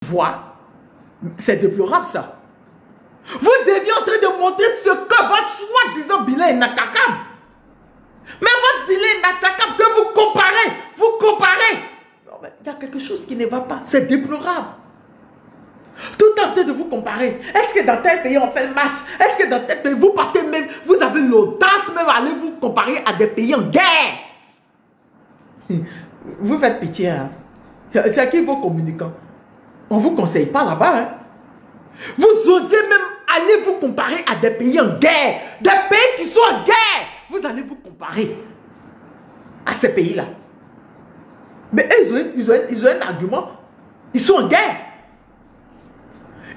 pouvoir. C'est déplorable ça. Vous deviez en train de montrer ce que votre soi-disant bilan est inattaquable. Mais votre bilan est inattaquable que vous comparez. Vous comparez. Il y a quelque chose qui ne va pas. C'est déplorable. Tout en train de vous comparer. Est-ce que dans tel pays on fait le match? Est-ce que dans tel pays vous partez même, vous avez l'audace même d'aller vous comparer à des pays en guerre? Vous faites pitié. Hein? C'est à qui vos communicants? On ne vous conseille pas là-bas. Hein? Vous osez même aller vous comparer à des pays en guerre. Des pays qui sont en guerre. Vous allez vous comparer à ces pays-là. Mais eux, ils ont un argument. Ils sont en guerre.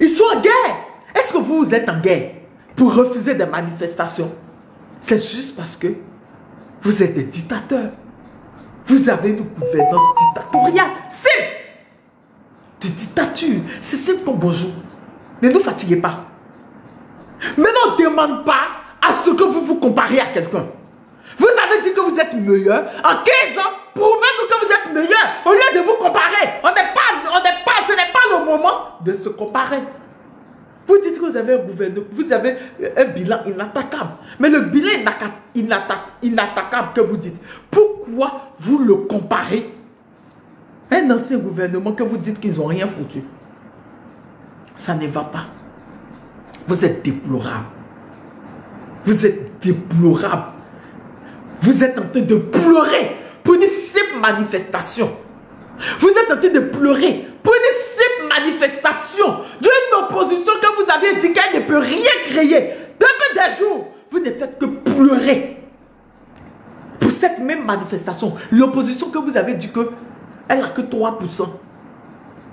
Ils sont en guerre. Est-ce que vous êtes en guerre pour refuser des manifestations? C'est juste parce que vous êtes des dictateurs. Vous avez une gouvernance dictatoriale. Simple. De dictature. C'est simple comme bonjour. Ne nous fatiguez pas. Maintenant, on ne demande pas à ce que vous vous comparez à quelqu'un. Vous avez dit que vous êtes meilleur. En 15 ans, prouvez-nous que vous êtes meilleur. Au lieu de vous comparer, ce n'est pas le moment de se comparer. Vous dites que vous avez un gouvernement, vous avez un bilan inattaquable. Mais le bilan inattaquable que vous dites, pourquoi vous le comparez à un ancien gouvernement que vous dites qu'ils n'ont rien foutu? Ça ne va pas. Vous êtes déplorable. Vous êtes déplorable. Vous êtes en train de pleurer pour une simple manifestation. Vous êtes en train de pleurer pour une simple manifestation d'une opposition que vous avez dit qu'elle ne peut rien créer. Depuis des jours, vous ne faites que pleurer pour cette même manifestation. L'opposition que vous avez dit qu'elle n'a que 3%.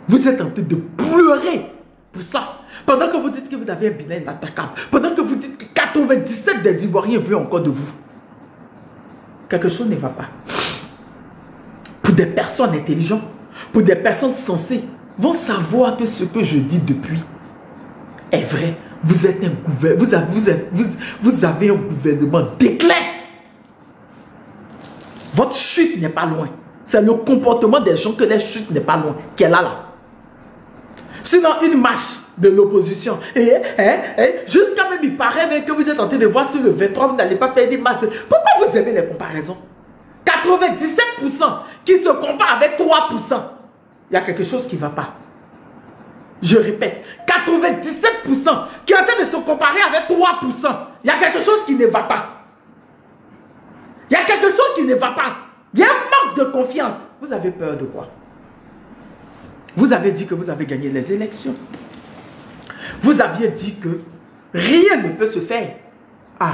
Vous êtes en train de pleurer pour ça. Pendant que vous dites que vous avez un bilan inattaquable. Pendant que vous dites que 97 des Ivoiriens veulent encore de vous. Quelque chose ne va pas. Pour des personnes intelligentes, pour des personnes sensées, vont savoir que ce que je dis depuis est vrai. Vous êtes un gouvernement, vous avez un gouvernement d'éclair. Votre chute n'est pas loin. C'est le comportement des gens que la chute n'est pas loin, qui est là. Sinon, une marche de l'opposition. Jusqu'à même, il paraît même que vous êtes en train de voir sur le 23, vous n'allez pas faire des marches. Pourquoi vous aimez les comparaisons? 97% qui se comparent avec 3%. Il y a quelque chose qui ne va pas. Je répète, 97% qui est en train de se comparer avec 3%. Il y a quelque chose qui ne va pas. Il y a quelque chose qui ne va pas. Il y a un manque de confiance. Vous avez peur de quoi? Vous avez dit que vous avez gagné les élections. Vous aviez dit que rien ne peut se faire. Ah,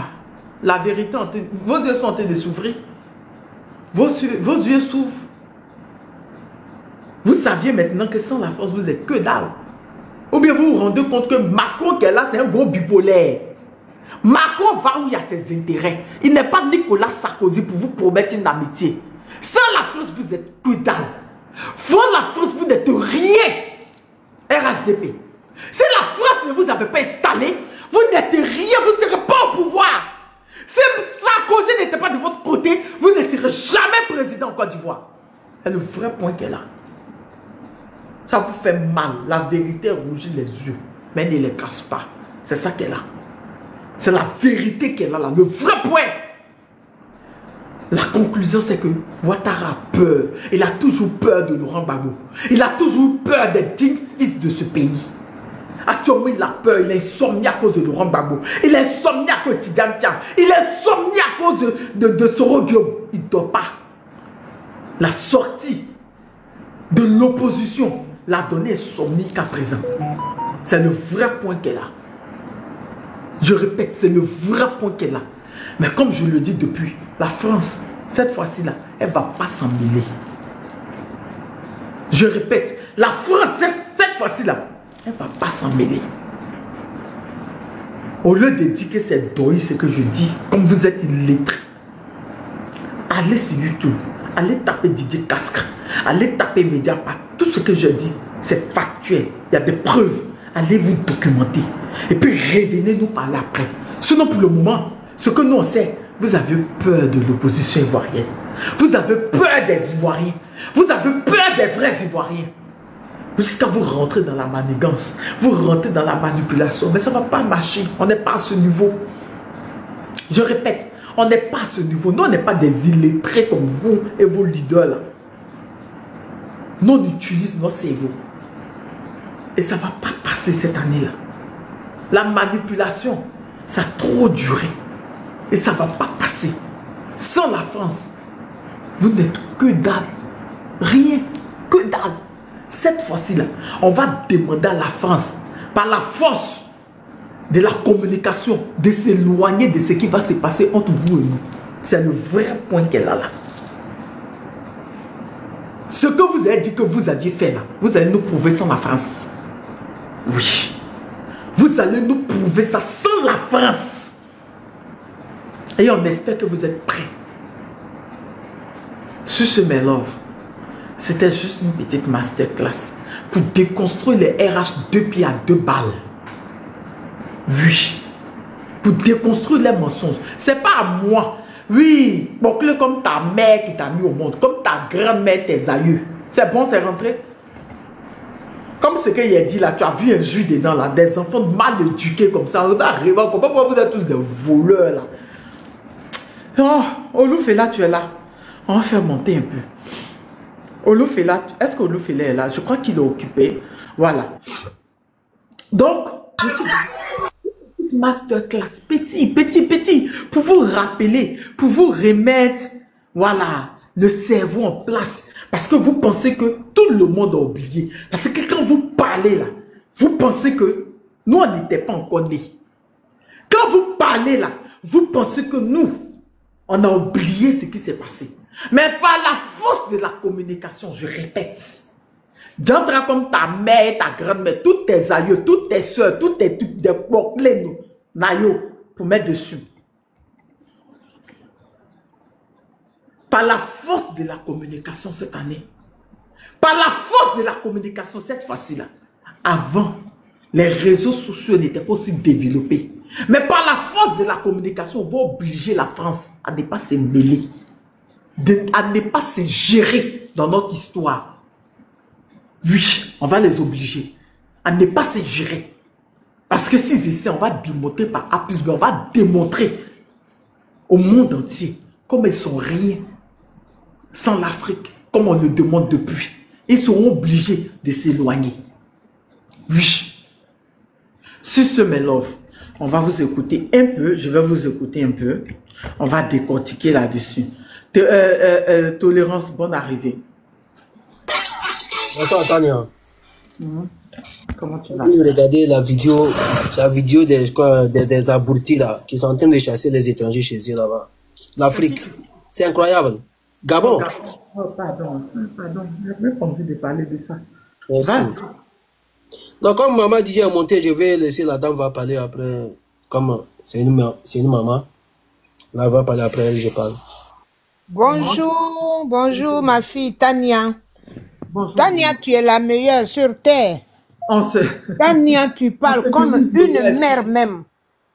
la vérité, vos yeux sont en train de s'ouvrir. Vos yeux s'ouvrent. Vous saviez maintenant que sans la force, vous n'êtes que dalle. Ou bien vous vous rendez compte que Macron qui est là, c'est un gros bipolaire. Macron va où il y a ses intérêts. Il n'est pas Nicolas Sarkozy pour vous promettre une amitié. Sans la France, vous êtes que dalle. Sans la France, vous n'êtes rien. RHDP. Si la France ne vous avait pas installé, vous n'êtes rien, vous ne serez pas au pouvoir. Si Sarkozy n'était pas de votre côté, vous ne serez jamais président en Côte d'Ivoire. C'est le vrai point qu'elle a. Ça vous fait mal. La vérité rougit les yeux, mais ne les casse pas. C'est ça qu'elle a. C'est la vérité qu'elle a là, le vrai point. La conclusion, c'est que Ouattara a peur. Il a toujours peur de Laurent Gbagbo. Il a toujours peur des dignes fils de ce pays. Actuellement, il a peur. Il est insomnié à cause de Laurent Gbagbo. Il est insomnié à cause de Tidiane Thiam. Il est insomnié à cause de Soro Guillaume. Il ne dort pas. La sortie de l'opposition l'a donné insomnie qu'à présent. C'est le vrai point qu'elle a. Je répète, c'est le vrai point qu'elle a. Mais comme je le dis depuis, la France, cette fois-ci-là, elle ne va pas s'en mêler. Je répète, la France, cette fois-ci-là, elle ne va pas s'en mêler. Au lieu de dire que c'est deuil, ce que je dis, comme vous êtes illettrés, allez sur YouTube, allez taper Didier Cascre, allez taper Mediapart. Tout ce que je dis, c'est factuel. Il y a des preuves. Allez vous documenter. Et puis revenez nous parler après. Sinon, pour le moment, ce que nous on sait, vous avez peur de l'opposition ivoirienne. Vous avez peur des Ivoiriens. Vous avez peur des vrais Ivoiriens. Jusqu'à vous rentrer dans la manigance, vous rentrez dans la manipulation. Mais ça ne va pas marcher. On n'est pas à ce niveau. Je répète, on n'est pas à ce niveau. Nous, on n'est pas des illettrés comme vous et vos leaders là. Nous, on utilise nos cerveaux. Et ça ne va pas passer cette année-là. La manipulation, ça a trop duré. Et ça ne va pas passer. Sans la France, vous n'êtes que dalle. Rien. Que dalle. Cette fois-ci-là, on va demander à la France, par la force de la communication, de s'éloigner de ce qui va se passer entre vous et nous. C'est le vrai point qu'elle a là. Ce que vous avez dit que vous aviez fait là, vous allez nous prouver sans la France. Oui. Vous allez nous prouver ça sans la France. Et on espère que vous êtes prêts. Sur ce, mes love, c'était juste une petite masterclass pour déconstruire les RH 2 pieds à 2 balles. Oui. Pour déconstruire les mensonges. C'est pas à moi. Oui. Bon, comme ta mère qui t'a mis au monde, comme ta grand-mère, tes aïeux. C'est bon, c'est rentré. Comme ce qu'il a dit là, tu as vu un jus dedans là, des enfants mal éduqués comme ça. On arrive, on comprend pourquoi vous êtes tous des voleurs là. Oh, Olufela, tu es là. On va faire monter un peu. Olufela, est-ce que Olufela est là? Je crois qu'il est occupé. Voilà. Donc, je suis masterclass, petit, pour vous rappeler, pour vous remettre, voilà, le cerveau en place. Parce que vous pensez que tout le monde a oublié. Parce que quand vous parlez là, vous pensez que nous, on n'était pas encore nés. Quand vous parlez là, vous pensez que nous, on a oublié ce qui s'est passé. Mais par la force de la communication, je répète, j'entre comme ta mère, ta grand-mère, toutes tes aïeux, toutes tes soeurs, toutes tes porcelaines, naïo, pour mettre dessus. Par la force de la communication cette année, par la force de la communication cette fois-ci-là, avant, les réseaux sociaux n'étaient pas aussi développés. Mais par la force de la communication, on va obliger la France à ne pas se mêler, à ne pas se gérer dans notre histoire. Oui, on va les obliger à ne pas se gérer. Parce que s'ils essaient, on va démontrer par A plus B, on va démontrer au monde entier comme ils sont rien sans l'Afrique, comme on le demande depuis. Ils seront obligés de s'éloigner. Oui. Sur ce, mes love, on va vous écouter un peu. Je vais vous écouter un peu. On va décortiquer là-dessus. Tolérance, bonne arrivée. Bonsoir, Tania. Comment tu vas? Regardez la vidéo des abrutis là, qui sont en train de chasser les étrangers chez eux là-bas. L'Afrique, c'est incroyable. Gabon. Oh, pardon. Je n'ai même pas envie de parler de ça. Merci. Donc, comme maman dit à monter, je vais laisser la dame va parler après. Comme c'est une maman, là, elle va parler après, je parle. Bonjour ma fille Tania. Bonjour. Tania, tu es la meilleure sur terre. Tania, tu parles comme une mère même.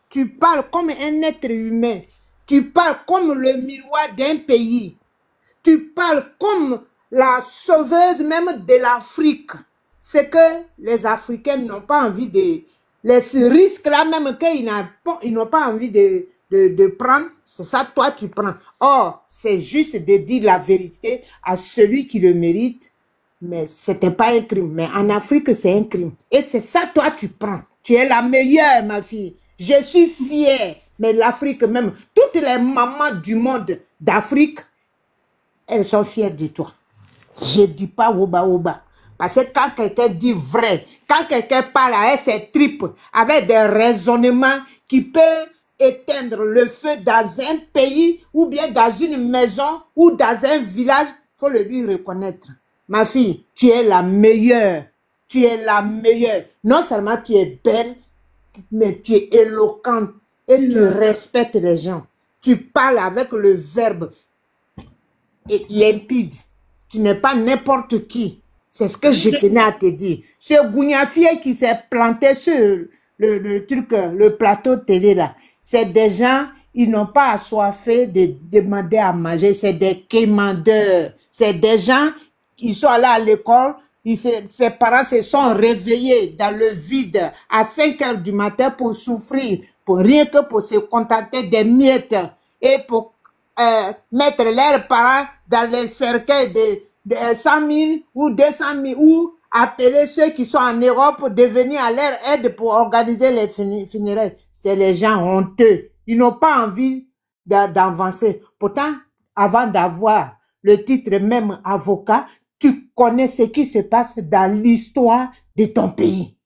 Tu parles comme un être humain. Tu parles comme le miroir d'un pays. Tu parles comme la sauveuse même de l'Afrique. C'est que les Africains n'ont pas envie de... Les risques-là même qu'ils n'ont pas envie de prendre, c'est ça, toi, tu prends. Or, c'est juste de dire la vérité à celui qui le mérite. Mais ce n'était pas un crime. Mais en Afrique, c'est un crime. Et c'est ça, toi, tu prends. Tu es la meilleure, ma fille. Je suis fière. Mais l'Afrique même, toutes les mamans du monde d'Afrique, elles sont fières de toi. Je ne dis pas oba oba. Parce que quand quelqu'un dit vrai, quand quelqu'un parle avec ses tripes, avec des raisonnements qui peuvent éteindre le feu dans un pays ou bien dans une maison ou dans un village, il faut le lui reconnaître. Ma fille, tu es la meilleure. Tu es la meilleure. Non seulement tu es belle, mais tu es éloquente et tu respectes les gens. Tu parles avec le verbe limpide. Tu n'es pas n'importe qui. C'est ce que je tenais à te dire. Ce Gougnafier qui s'est planté sur le plateau télé là, c'est des gens, ils n'ont pas assoiffé de demander à manger. C'est des quémandeurs. C'est des gens, ils sont allés à l'école, ses parents se sont réveillés dans le vide à 5 heures du matin pour souffrir, pour rien que pour se contenter des miettes et pour mettre leurs parents dans les cercueils de 100 000 ou 200 000 ou appeler ceux qui sont en Europe de venir à leur aide pour organiser les funérailles. C'est les gens honteux. Ils n'ont pas envie d'avancer. Pourtant, avant d'avoir le titre même avocat, tu connais ce qui se passe dans l'histoire de ton pays.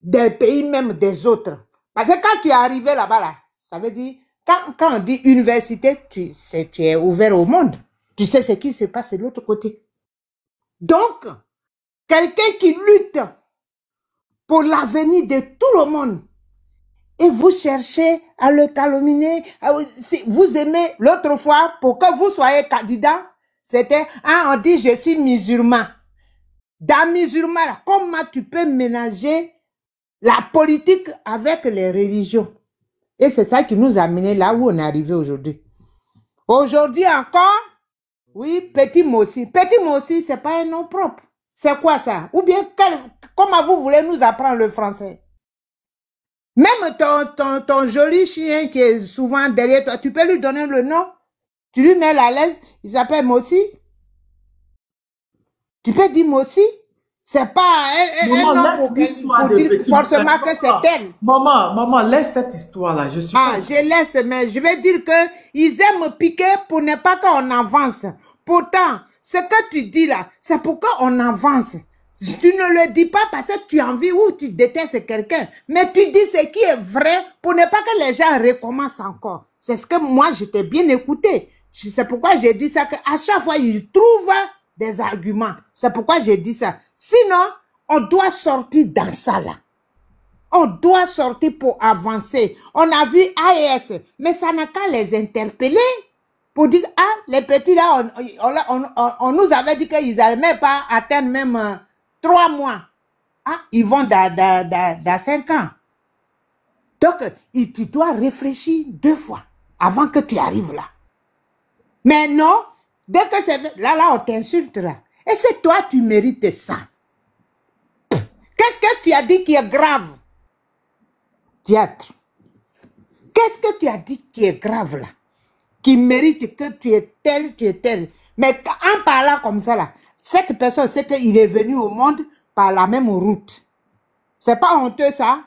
Des pays même des autres. Parce que quand tu es arrivé là-bas, là, ça veut dire, quand on dit université, tu es ouvert au monde. Tu sais ce qui se passe de l'autre côté. Donc, quelqu'un qui lutte pour l'avenir de tout le monde, et vous cherchez à le calomnier, vous aimez l'autre fois, pour que vous soyez candidat, c'était, on dit je suis musulman. Dans musulman, là, comment tu peux ménager la politique avec les religions? Et c'est ça qui nous a menés là où on est arrivé aujourd'hui. Aujourd'hui encore, oui, Petit Mossi. Petit Mossi, c'est pas un nom propre. C'est quoi ça? Ou bien, comment vous voulez nous apprendre le français? Même ton joli chien qui est souvent derrière toi, tu peux lui donner le nom. Tu lui mets la laisse, il s'appelle Mossi. Tu peux dire Mossi. C'est pas un nom pour dire forcément que c'est elle. Maman, laisse cette histoire-là. Je laisse, mais je vais dire que ils aiment piquer pour ne pas qu'on avance. Pourtant, ce que tu dis là, c'est pourquoi on avance. Tu ne le dis pas parce que tu as envie ou tu détestes quelqu'un, mais tu dis ce qui est vrai pour ne pas que les gens recommencent encore. C'est ce que moi, je t'ai bien écouté. C'est pourquoi j'ai dit ça, qu'à chaque fois, ils trouvent des arguments. C'est pourquoi j'ai dit ça. Sinon, on doit sortir dans ça là. On doit sortir pour avancer. On a vu AES, mais ça n'a qu'à les interpeller pour dire, les petits là, on nous avait dit qu'ils n'allaient même pas atteindre même 3 mois. Ils vont dans 5 ans. Donc, tu dois réfléchir 2 fois avant que tu arrives là. Mais non, dès que c'est là, on t'insulte là. Et c'est toi, tu mérites ça. Qu'est-ce que tu as dit qui est grave? Diatre. Qu'est-ce que tu as dit qui est grave là? Qui mérite que tu es tel, tu es tel. Mais en parlant comme ça là, cette personne sait qu'il est venu au monde par la même route. C'est pas honteux ça?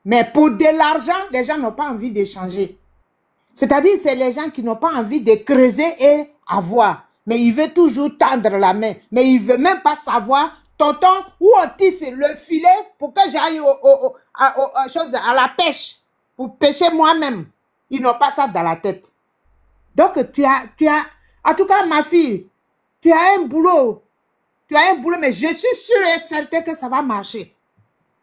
Mais pour de l'argent, les gens n'ont pas envie d'échanger. C'est-à-dire, c'est les gens qui n'ont pas envie de creuser et avoir. Mais il veut toujours tendre la main. Mais il ne veut même pas savoir, tonton, où on tisse le filet pour que j'aille à la pêche. Pour pêcher moi-même. Ils n'ont pas ça dans la tête. Donc, tu as, en tout cas, ma fille, tu as un boulot. Tu as un boulot, mais je suis sûre et certain que ça va marcher.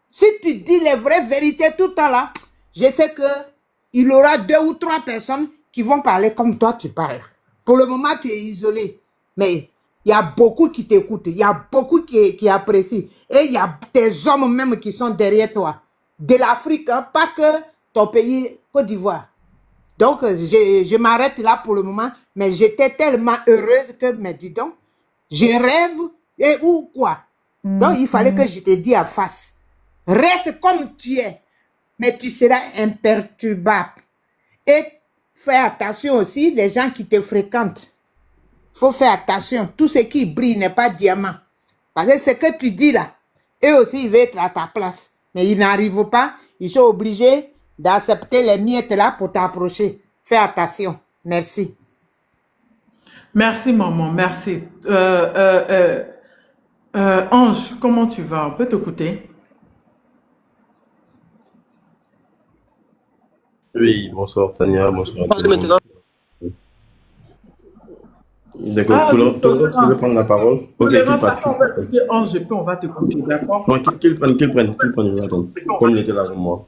Si tu dis les vraies vérités tout le temps là, je sais que il y aura 2 ou 3 personnes qui vont parler comme toi tu parles. Pour le moment, tu es isolé. Mais il y a beaucoup qui t'écoutent. Il y a beaucoup qui apprécient. Et il y a des hommes même qui sont derrière toi. De l'Afrique, hein, pas que ton pays, Côte d'Ivoire. Donc, je m'arrête là pour le moment. Mais j'étais tellement heureuse que, mais dis donc, je rêve et ou quoi. Donc, il fallait que je te dise en face. Reste comme tu es. Mais tu seras imperturbable. Et fais attention aussi, les gens qui te fréquentent. Il faut faire attention. Tout ce qui brille n'est pas diamant. Parce que ce que tu dis là, eux aussi, ils veulent être à ta place. Mais ils n'arrivent pas. Ils sont obligés d'accepter les miettes là pour t'approcher. Fais attention. Merci. Merci, maman. Merci. Ange, comment tu vas? On peut t'écouter? Oui, bonsoir Tania, bonsoir à tout le monde. D'accord, tout le monde veut prendre la parole. Ok, Ange, on va t'écouter, d'accord? Non, qu'il prenne, il va attendre. Comme il était là avec moi.